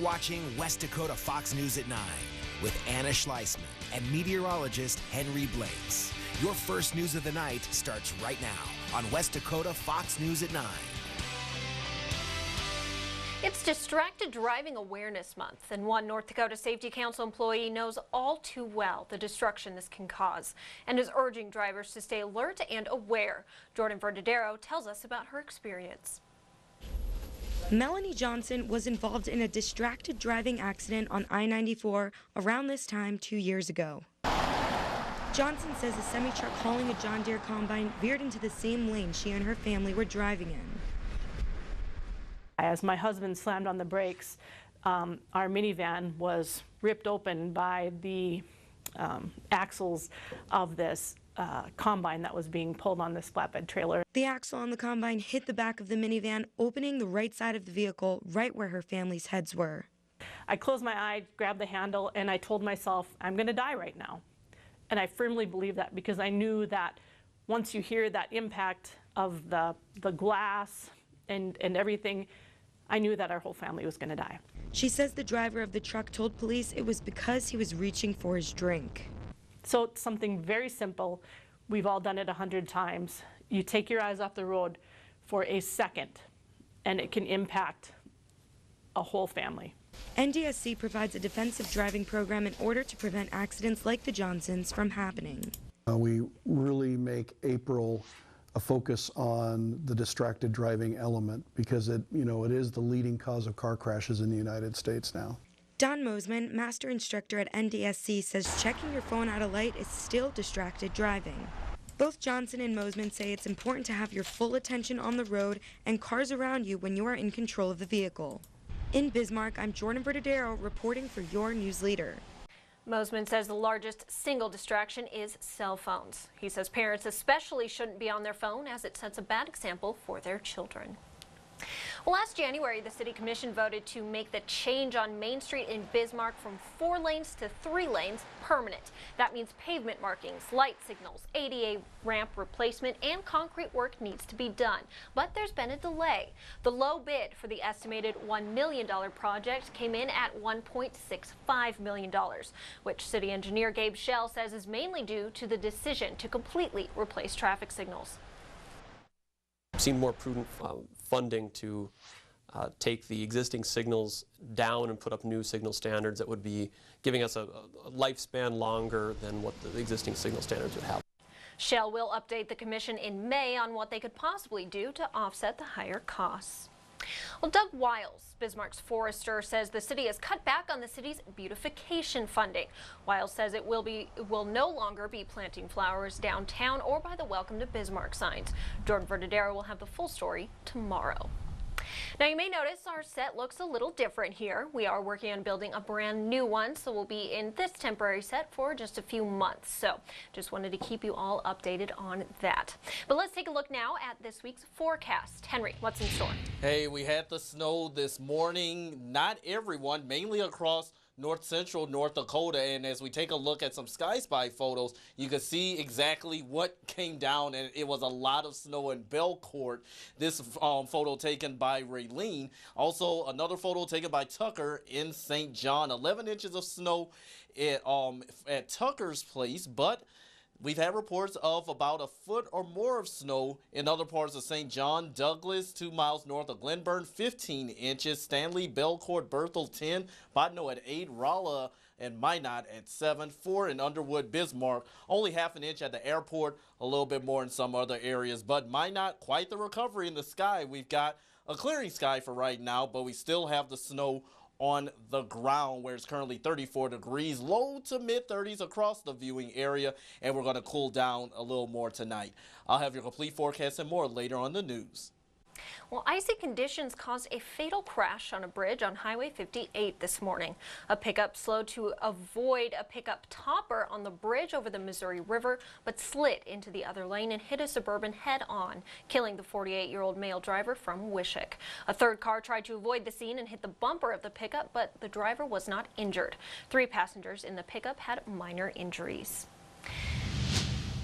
watching West Dakota Fox News at 9 with Anna Schleisman and meteorologist Henry Blakes. Your first news of the night starts right now on West Dakota Fox News at 9. It's Distracted Driving Awareness Month, and one North Dakota Safety Council employee knows all too well the destruction this can cause and is urging drivers to stay alert and aware. Jordan Verdadero tells us about her experience. Melanie Johnson was involved in a distracted driving accident on I-94 around this time 2 years ago. Johnson says a semi-truck hauling a John Deere combine veered into the same lane she and her family were driving in. As my husband slammed on the brakes, our minivan was ripped open by the axles of this combine that was being pulled on this flatbed trailer. The axle on the combine hit the back of the minivan, opening the right side of the vehicle right where her family's heads were. I closed my eye, grabbed the handle, and I told myself, I'm going to die right now. And I firmly believe that because I knew that once you hear that impact of the glass and everything, I knew that our whole family was going to die. She says the driver of the truck told police it was because he was reaching for his drink. So it's something very simple. We've all done it 100 times. You take your eyes off the road for a second, and it can impact a whole family. NDSC provides a defensive driving program in order to prevent accidents like the Johnsons from happening. We really make April a focus on the distracted driving element because it is the leading cause of car crashes in the United States now. Don Mosman, master instructor at NDSC, says checking your phone at a light is still distracted driving. Both Johnson and Mosman say it's important to have your full attention on the road and cars around you when you are in control of the vehicle. In Bismarck, I'm Jordan Verdadero reporting for your news leader. Mosman says the largest single distraction is cell phones. He says parents especially shouldn't be on their phone as it sets a bad example for their children. Well, last January, the City Commission voted to make the change on Main Street in Bismarck from 4 lanes to 3 lanes permanent. That means pavement markings, light signals, ADA ramp replacement, and concrete work needs to be done. But there's been a delay. The low bid for the estimated $1 million project came in at $1.65 million, which City Engineer Gabe Schell says is mainly due to the decision to completely replace traffic signals. Seen more prudent funding to take the existing signals down and put up new signal standards that would be giving us a lifespan longer than what the existing signal standards would have. Shell will update the commission in May on what they could possibly do to offset the higher costs. Well, Doug Wiles, Bismarck's forester, says the city has cut back on the city's beautification funding. Wiles says it will no longer be planting flowers downtown or by the Welcome to Bismarck signs. Jordan Verdadero will have the full story tomorrow. Now, you may notice our set looks a little different here. We are working on building a brand new one, so we'll be in this temporary set for just a few months. So just wanted to keep you all updated on that. But let's take a look now at this week's forecast. Henry, what's in store? Hey, we had the snow this morning. Not everyone, mainly across north central North Dakota, and as we take a look at some Sky Spy photos, you can see exactly what came down, and it was a lot of snow in Belcourt. This photo taken by Raylene. Also another photo taken by Tucker in St. John. 11 inches of snow at Tucker's place, but we've had reports of about a foot or more of snow in other parts of St. John. Douglas, 2 miles north of Glenburn, 15 inches. Stanley, Belcourt, Berthold, 10. Botno at 8. Rolla and Minot at 7. 4 in Underwood, Bismarck. Only half an inch at the airport. A little bit more in some other areas. But Minot, quite the recovery in the sky. We've got a clearing sky for right now, but we still have the snow on the ground where it's currently 34 degrees, low to mid 30s across the viewing area, and we're going to cool down a little more tonight. I'll have your complete forecast and more later on the news. Well, icy conditions caused a fatal crash on a bridge on Highway 58 this morning. A pickup slowed to avoid a pickup topper on the bridge over the Missouri River, but slid into the other lane and hit a Suburban head-on, killing the 48-year-old male driver from Wishick. A third car tried to avoid the scene and hit the bumper of the pickup, but the driver was not injured. 3 passengers in the pickup had minor injuries.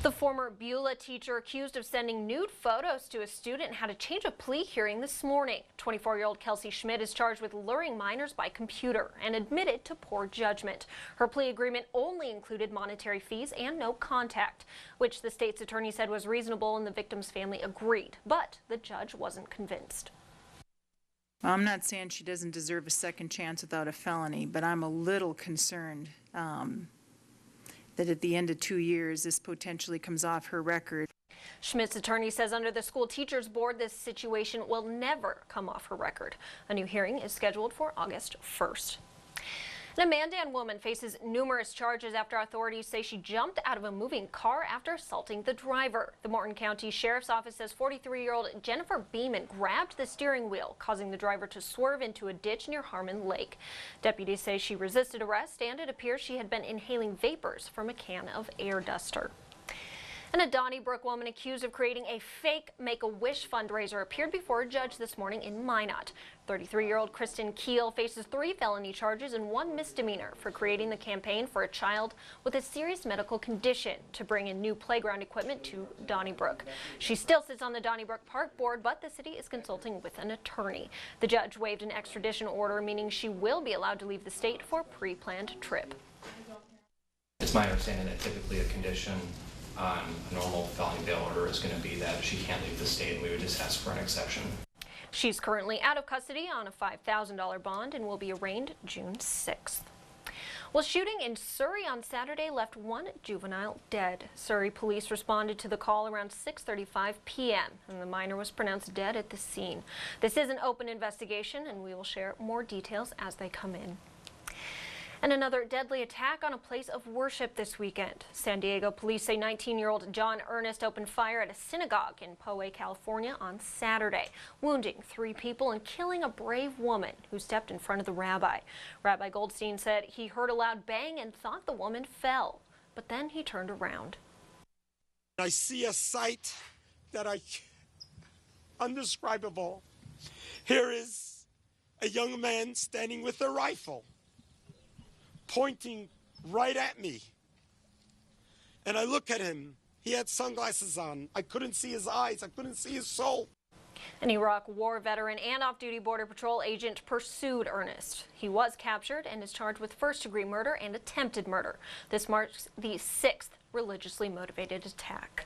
The former Beulah teacher accused of sending nude photos to a student had a change of plea hearing this morning. 24-year-old Kelsey Schmidt is charged with luring minors by computer and admitted to poor judgment. Her plea agreement only included monetary fees and no contact, which the state's attorney said was reasonable and the victim's family agreed. But the judge wasn't convinced. I'm not saying she doesn't deserve a second chance without a felony, but I'm a little concerned that at the end of 2 years, this potentially comes off her record. Schmidt's attorney says under the school teachers board, this situation will never come off her record. A new hearing is scheduled for August 1st. An Amandan woman faces numerous charges after authorities say she jumped out of a moving car after assaulting the driver. The Morton County Sheriff's Office says 43-year-old Jennifer Beeman grabbed the steering wheel, causing the driver to swerve into a ditch near Harmon Lake. Deputies say she resisted arrest, and it appears she had been inhaling vapors from a can of air duster. And a Donnybrook woman accused of creating a fake Make-A-Wish fundraiser appeared before a judge this morning in Minot. 33-year-old Kristen Keel faces 3 felony charges and 1 misdemeanor for creating the campaign for a child with a serious medical condition to bring in new playground equipment to Donnybrook. She still sits on the Donnybrook Park Board, but the city is consulting with an attorney. The judge waived an extradition order, meaning she will be allowed to leave the state for a pre-planned trip. It's my understanding that typically a condition on a normal felony bail order is going to be that she can't leave the state, and we would just ask for an exception. She's currently out of custody on a $5,000 bond and will be arraigned June 6th. Well, shooting in Surrey on Saturday left 1 juvenile dead. Surrey police responded to the call around 6:35 p.m. and the minor was pronounced dead at the scene. This is an open investigation and we will share more details as they come in. And another deadly attack on a place of worship this weekend. San Diego police say 19-year-old John Ernest opened fire at a synagogue in Poway, California on Saturday, wounding 3 people and killing a brave woman who stepped in front of the rabbi. Rabbi Goldstein said he heard a loud bang and thought the woman fell, but then he turned around. I see a sight that undescribable. Here is a young man standing with a rifle, pointing right at me. And I look at him. He had sunglasses on. I couldn't see his eyes. I couldn't see his soul. An Iraq war veteran and off-duty Border Patrol agent pursued Ernest. He was captured and is charged with first-degree murder and attempted murder. This marks the 6th religiously motivated attack.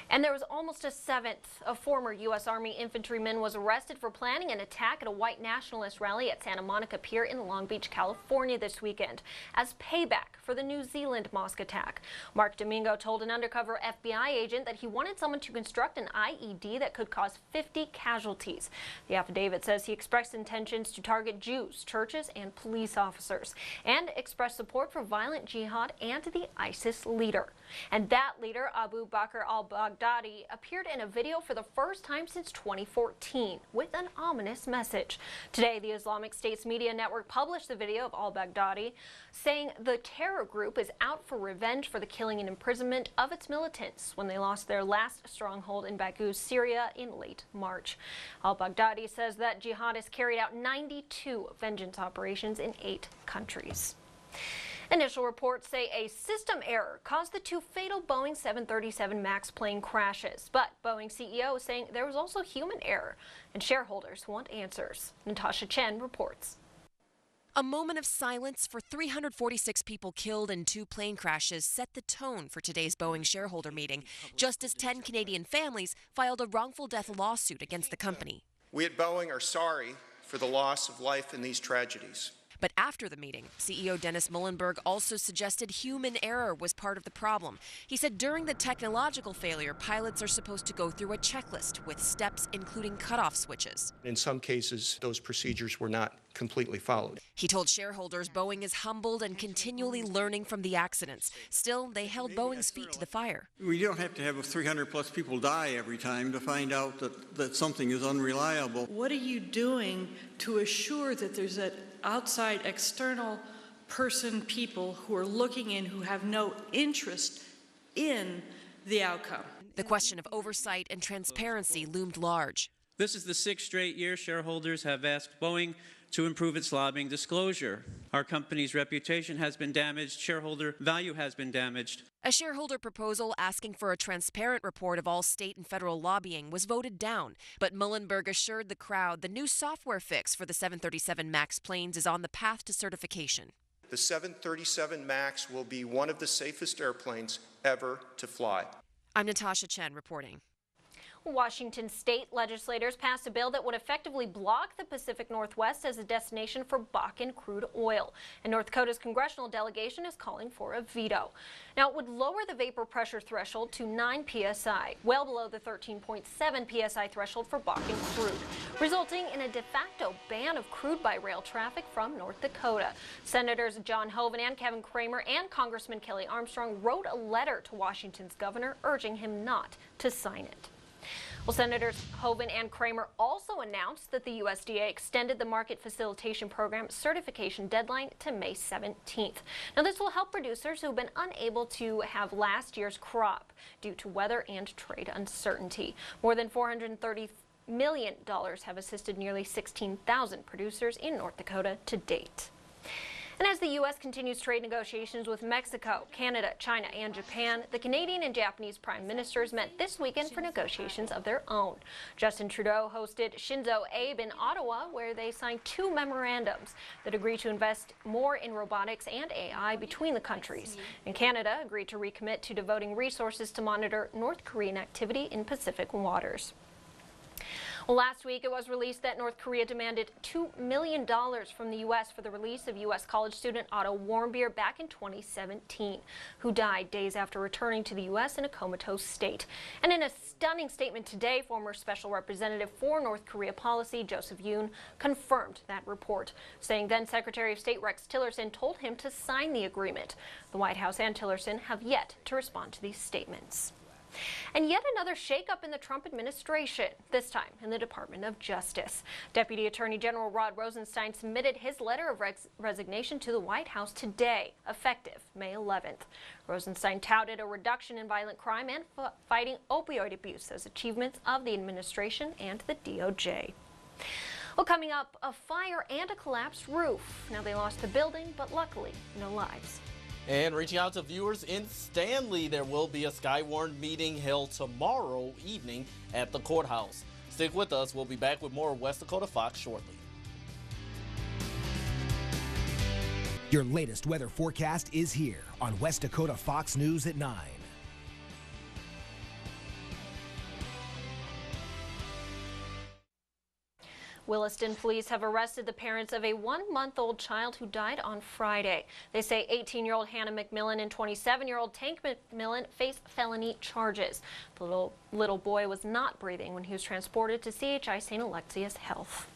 And there was almost a 7th. A former U.S. Army infantryman was arrested for planning an attack at a white nationalist rally at Santa Monica Pier in Long Beach, California this weekend as payback for the New Zealand mosque attack. Mark Domingo told an undercover FBI agent that he wanted someone to construct an IED that could cause 50 casualties. The affidavit says he expressed intentions to target Jews, churches, and police officers, and expressed support for violent jihad and the ISIS leader. And that leader, Abu Bakr al-Baghdadi, appeared in a video for the first time since 2014 with an ominous message. Today, the Islamic State's media network published the video of al-Baghdadi saying the terror group is out for revenge for the killing and imprisonment of its militants when they lost their last stronghold in Baghuz, Syria in late March. Al-Baghdadi says that jihadists carried out 92 vengeance operations in 8 countries. Initial reports say a system error caused the 2 fatal Boeing 737 MAX plane crashes, but Boeing CEO is saying there was also human error, and shareholders want answers. Natasha Chen reports. A moment of silence for 346 people killed in 2 plane crashes set the tone for today's Boeing shareholder meeting, just as 10 Canadian families filed a wrongful death lawsuit against the company. We at Boeing are sorry for the loss of life in these tragedies. But after the meeting, CEO Dennis Muhlenberg also suggested human error was part of the problem. He said during the technological failure, pilots are supposed to go through a checklist with steps including cutoff switches. In some cases, those procedures were not completely followed. He told shareholders Boeing is humbled and continually learning from the accidents. Still, they held Boeing's feet to the fire. We don't have to have 300-plus people die every time to find out that something is unreliable. What are you doing to assure that there's an outside external people who are looking in, who have no interest in the outcome? The question of oversight and transparency loomed large. This is the 6th straight year shareholders have asked Boeing to improve its lobbying disclosure. Our company's reputation has been damaged, shareholder value has been damaged. A shareholder proposal asking for a transparent report of all state and federal lobbying was voted down, but Muhlenberg assured the crowd the new software fix for the 737 MAX planes is on the path to certification. The 737 MAX will be one of the safest airplanes ever to fly. I'm Natasha Chen reporting. Washington state legislators passed a bill that would effectively block the Pacific Northwest as a destination for Bakken crude oil. And North Dakota's congressional delegation is calling for a veto. Now, it would lower the vapor pressure threshold to 9 psi, well below the 13.7 psi threshold for Bakken crude, resulting in a de facto ban of crude by rail traffic from North Dakota. Senators John Hoeven and Kevin Cramer and Congressman Kelly Armstrong wrote a letter to Washington's governor urging him not to sign it. Well, Senators Hoeven and Cramer also announced that the USDA extended the Market Facilitation Program certification deadline to May 17th. Now, this will help producers who have been unable to have last year's crop due to weather and trade uncertainty. More than $430 million have assisted nearly 16,000 producers in North Dakota to date. And as the U.S. continues trade negotiations with Mexico, Canada, China, and Japan, the Canadian and Japanese prime ministers met this weekend for negotiations of their own. Justin Trudeau hosted Shinzo Abe in Ottawa, where they signed 2 memorandums that agree to invest more in robotics and AI between the countries. And Canada agreed to recommit to devoting resources to monitor North Korean activity in Pacific waters. Well, last week it was released that North Korea demanded $2 million from the U.S. for the release of U.S. college student Otto Warmbier back in 2017, who died days after returning to the U.S. in a comatose state. And in a stunning statement today, former Special Representative for North Korea Policy Joseph Yoon confirmed that report, saying then Secretary of State Rex Tillerson told him to sign the agreement. The White House and Tillerson have yet to respond to these statements. And yet another shakeup in the Trump administration, this time in the Department of Justice. Deputy Attorney General Rod Rosenstein submitted his letter of resignation to the White House today, effective May 11th. Rosenstein touted a reduction in violent crime and fighting opioid abuse as achievements of the administration and the DOJ. Well, coming up, a fire and a collapsed roof. Now, they lost the building, but luckily, no lives. And reaching out to viewers in Stanley, there will be a Skywarn meeting held tomorrow evening at the courthouse. Stick with us. We'll be back with more West Dakota Fox shortly. Your latest weather forecast is here on West Dakota Fox News at 9. Williston police have arrested the parents of a 1-month-old child who died on Friday. They say 18-year-old Hannah McMillan and 27-year-old Tank McMillan face felony charges. The little boy was not breathing when he was transported to CHI St. Alexius Health.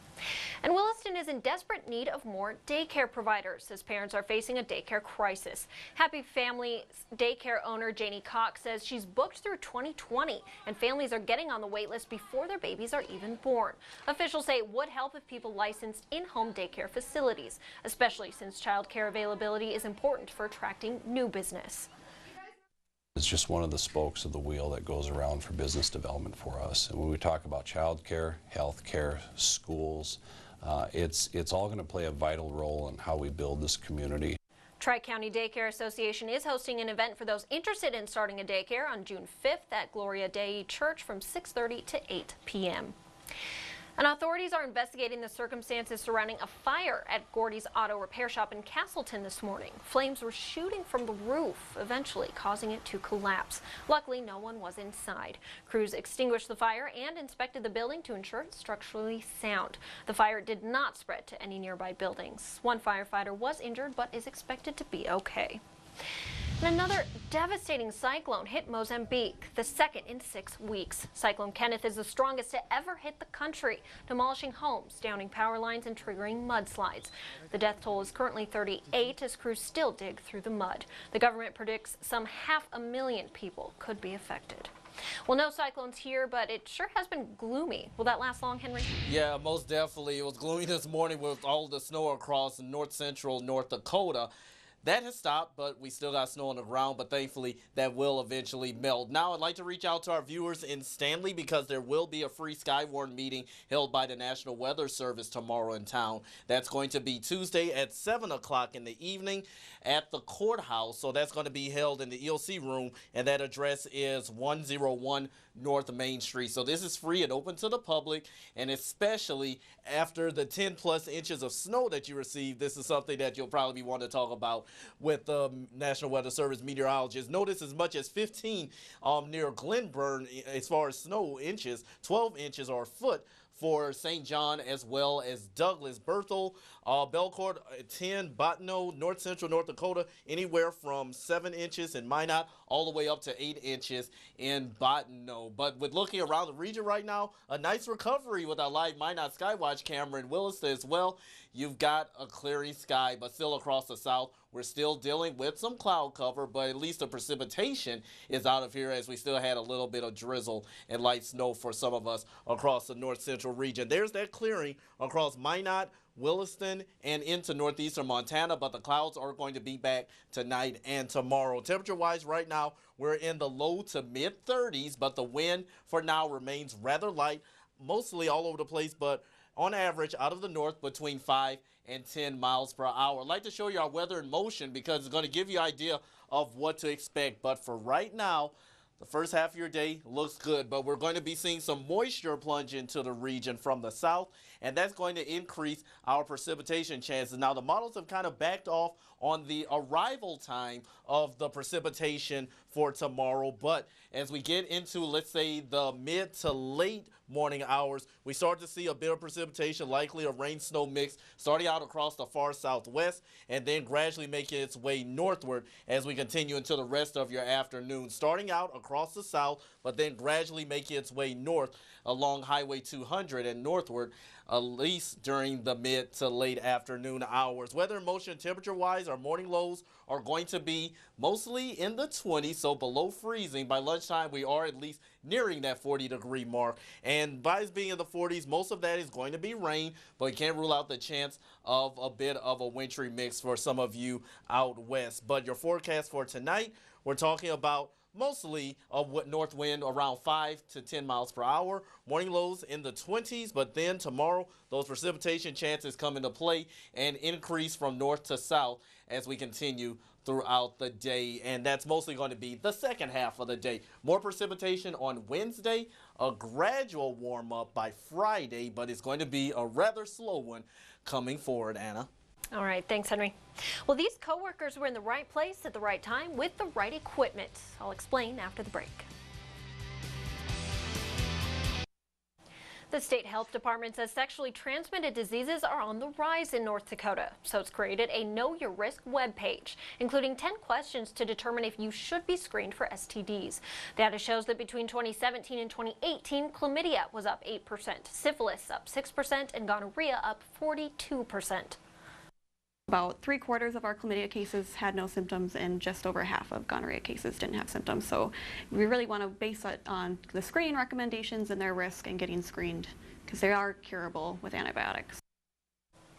And Williston is in desperate need of more daycare providers as parents are facing a daycare crisis. Happy Family daycare owner Janie Cox says she's booked through 2020 and families are getting on the wait list before their babies are even born. Officials say it would help if people licensed in-home daycare facilities, especially since child care availability is important for attracting new business. It's just one of the spokes of the wheel that goes around for business development for us. And when we talk about child care, health care, schools, it's all going to play a vital role in how we build this community. Tri-County Daycare Association is hosting an event for those interested in starting a daycare on June 5th at Gloria Dei Church from 6:30 to 8 p.m. And authorities are investigating the circumstances surrounding a fire at Gordy's Auto Repair Shop in Castleton this morning. Flames were shooting from the roof, eventually causing it to collapse. Luckily, no one was inside. Crews extinguished the fire and inspected the building to ensure it's structurally sound. The fire did not spread to any nearby buildings. One firefighter was injured but is expected to be okay. And another devastating cyclone hit Mozambique, the second in 6 weeks. Cyclone Kenneth is the strongest to ever hit the country, demolishing homes, downing power lines, and triggering mudslides. The death toll is currently 38 as crews still dig through the mud. The government predicts some 500,000 people could be affected. Well, no cyclones here, but it sure has been gloomy. Will that last long, Henry? Yeah, most definitely. It was gloomy this morning with all the snow across north central North Dakota. That has stopped, but we still got snow on the ground, but thankfully that will eventually melt. Now I'd like to reach out to our viewers in Stanley because there will be a free Skywarn meeting held by the National Weather Service tomorrow in town. That's going to be Tuesday at 7 o'clock in the evening at the courthouse. So that's going to be held in the EOC room, and that address is 101 North Main Street. So this is free and open to the public, and especially after the 10 plus inches of snow that you received, this is something that you'll probably want to talk about with the National Weather Service meteorologists. Notice as much as 15 near Glenburn as far as snow inches, 12 inches or a foot for St. John as well as Douglas, Berthel, Belcourt, 10, Bottineau, North Central North Dakota, anywhere from 7 inches in Minot all the way up to 8 inches in Bottineau. But with looking around the region right now, a nice recovery with our live Minot Skywatch camera in Williston as well. You've got a clearing sky, but still across the south, we're still dealing with some cloud cover, but at least the precipitation is out of here as we still had a little bit of drizzle and light snow for some of us across the north central region. There's that clearing across Minot, Williston, and into northeastern Montana, but the clouds are going to be back tonight and tomorrow. Temperature-wise right now, we're in the low to mid-30s, but the wind for now remains rather light, mostly all over the place, but on average out of the north between 5 and 10 miles per hour. I'd like to show you our weather in motion because it's going to give you an idea of what to expect. But for right now, the first half of your day looks good, but we're going to be seeing some moisture plunge into the region from the south, and that's going to increase our precipitation chances. Now, the models have kind of backed off on the arrival time of the precipitation for tomorrow, but as we get into, let's say, the mid to late morning hours, we start to see a bit of precipitation, likely a rain-snow mix, starting out across the far southwest and then gradually making its way northward as we continue into the rest of your afternoon. Starting out across the south, but then gradually making its way north along Highway 200 and northward, at least during the mid to late afternoon hours. Weather in motion, temperature-wise, our morning lows are going to be mostly in the 20s, so below freezing. By lunchtime, we are at least nearing that 40-degree mark. And by us being in the 40s, most of that is going to be rain, but you can't rule out the chance of a bit of a wintry mix for some of you out west. But your forecast for tonight, we're talking about mostly a north wind around 5 to 10 miles per hour. Morning lows in the 20s, but then tomorrow, those precipitation chances come into play and increase from north to south as we continue throughout the day, and that's mostly going to be the second half of the day. More precipitation on Wednesday, a gradual warm-up by Friday, but it's going to be a rather slow one coming forward, Anna. All right, thanks, Henry. Well, these coworkers were in the right place at the right time with the right equipment. I'll explain after the break. The state health department says sexually transmitted diseases are on the rise in North Dakota, so it's created a Know Your Risk webpage, including 10 questions to determine if you should be screened for STDs. Data shows that between 2017 and 2018, chlamydia was up 8%, syphilis up 6%, and gonorrhea up 42%. About 3/4 of our chlamydia cases had no symptoms, and just over half of gonorrhea cases didn't have symptoms. So we really want to base it on the screening recommendations and their risk and getting screened, because they are curable with antibiotics.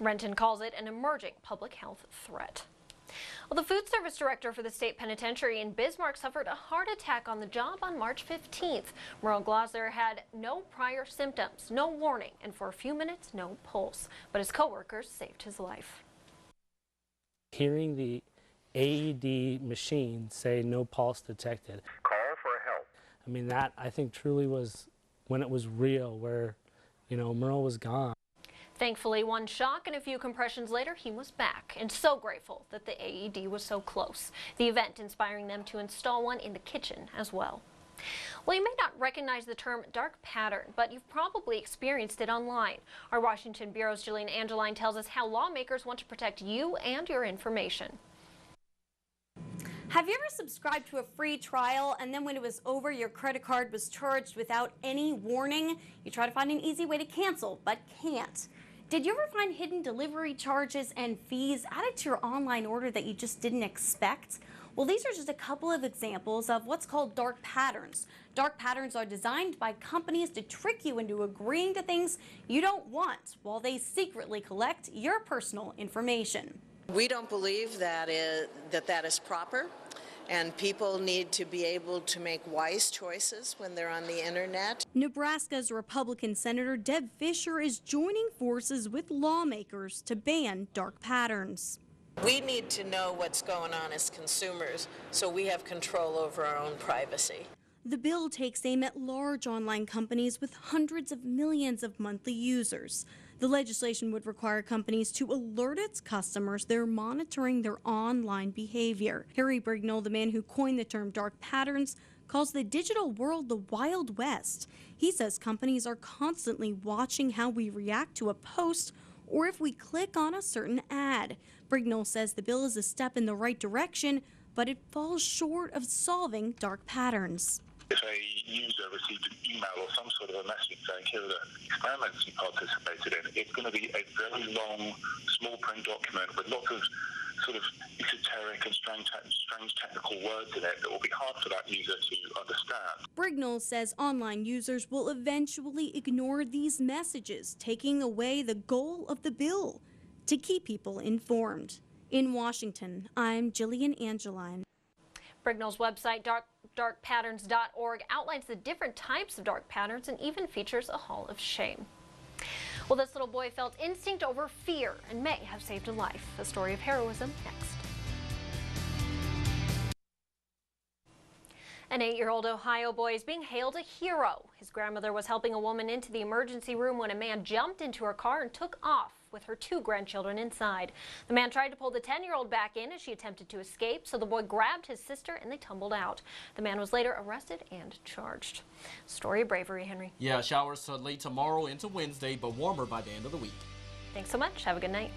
Renton calls it an emerging public health threat. Well, the food service director for the state penitentiary in Bismarck suffered a heart attack on the job on March 15th. Merle Glosser had no prior symptoms, no warning, and for a few minutes, no pulse. But his coworkers saved his life. Hearing the AED machine say no pulse detected. Call for help. I mean, that I think truly was when it was real, where, you know, Merle was gone. Thankfully, one shock and a few compressions later, he was back, and so grateful that the AED was so close. The event inspiring them to install one in the kitchen as well. Well, you may not recognize the term dark pattern, but you've probably experienced it online. Our Washington Bureau's Jillian Angeline tells us how lawmakers want to protect you and your information. Have you ever subscribed to a free trial and then when it was over, your credit card was charged without any warning? You try to find an easy way to cancel, but can't. Did you ever find hidden delivery charges and fees added to your online order that you just didn't expect? Well, these are just a couple of examples of what's called dark patterns. Dark patterns are designed by companies to trick you into agreeing to things you don't want while they secretly collect your personal information. We don't believe that is proper, and people need to be able to make wise choices when they're on the internet. Nebraska's Republican Senator Deb Fischer is joining forces with lawmakers to ban dark patterns. We need to know what's going on as consumers so we have control over our own privacy. The bill takes aim at large online companies with hundreds of millions of monthly users. The legislation would require companies to alert its customers they're monitoring their online behavior. Harry Brignall, the man who coined the term dark patterns, calls the digital world the Wild West. He says companies are constantly watching how we react to a post or if we click on a certain ad. Brignall says the bill is a step in the right direction, but it falls short of solving dark patterns. If a user received an email or some sort of a message saying, here are the experiments you participated in, it's going to be a very long, small print document with lots of sort of esoteric and strange technical words in it that will be hard for that user to understand. Brignall says online users will eventually ignore these messages, taking away the goal of the bill, to keep people informed. In Washington, I'm Jillian Angeline. Brignall's website, darkpatterns.org, outlines the different types of dark patterns and even features a hall of shame. Well, this little boy felt instinct over fear and may have saved a life. A story of heroism next. An 8-year-old Ohio boy is being hailed a hero. His grandmother was helping a woman into the emergency room when a man jumped into her car and took off with her 2 grandchildren inside. The man tried to pull the 10-year-old back in as she attempted to escape, so the boy grabbed his sister and they tumbled out. The man was later arrested and charged. Story of bravery, Henry. Yeah, showers late tomorrow into Wednesday, but warmer by the end of the week. Thanks so much. Have a good night.